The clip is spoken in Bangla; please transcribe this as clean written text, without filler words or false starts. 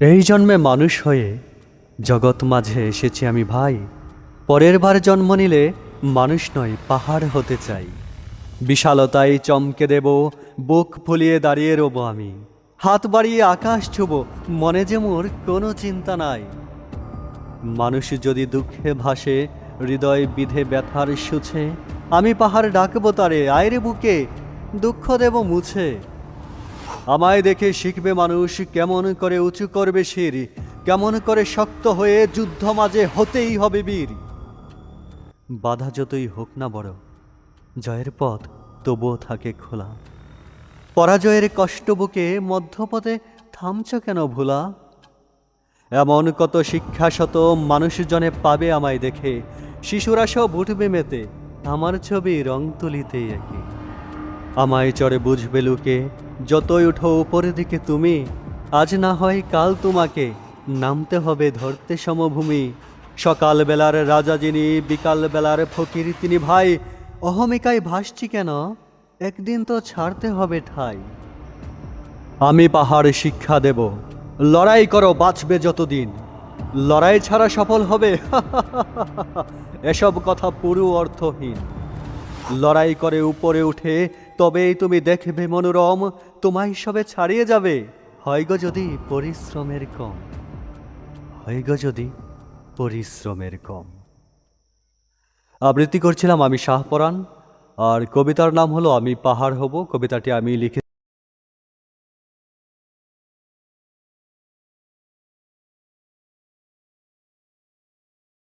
এই জন্মে মানুষ হয়ে জগৎ মাঝে এসেছি আমি ভাই। পরের বার জন্ম নিলে মানুষ নয় পাহাড় হতে চাই। বিশালতায় চমকে দেব, বুক ফুলিয়ে দাঁড়িয়ে রব আমি। হাত বাড়িয়ে আকাশ ছুব, মনে যে মোর কোনো চিন্তা নাই। মানুষ যদি দুঃখে ভাসে, হৃদয় বিধে ব্যথার সুছে, আমি পাহাড় ডাকবো তারে, আয়রে বুকে দুঃখ দেব মুছে। আমায় দেখে শিখবে মানুষ কেমন করে উঁচু করবে শির, কেমন করে শক্ত হয়ে যুদ্ধ মাঝে হতেই হবে বীর। বাধা যতই হোক না বড়, জয়ের পথ তবুও থাকে খোলা। পরাজয়ের কষ্ট বুকে মধ্যপথে থামছ কেন ভোলা? এমন কত শিক্ষাশত মানুষজনে পাবে আমায় দেখে, শিশুরা সব উঠবে মেতে আমার ছবি রং তুলিতে একে। আমায় চড়ে বুঝবে লোকে, যতই উঠো উপরের দিকে তুমি, আজ না হয় কাল তোমাকে নামতে হবে ধরতে সমভূমি। সকাল বেলার রাজা যিনি, বিকাল বেলার ফকির তিনি ভাই। অহমিকায় ভাসছি কেন, একদিন তো ছাড়তে হবে ঠাই। আমি পাহাড় শিক্ষা দেব, লড়াই করো বাঁচবে যতদিন। লড়াই ছাড়া সফল হবে এসব কথা পুরো অর্থহীন। লড়াই করে উপরে উঠে তবেই তুমি দেখবে মনোরম, তোমায় সবে ছাড়িয়ে যাবে হয় গো যদি পরিশ্রমের কম, হয় গো যদি পরিশ্রমের কম। আবৃত্তি করছিলাম আমি শাহপরাণ, আর কবিতার নাম হলো আমি পাহাড় হব। কবিতাটি আমি লিখে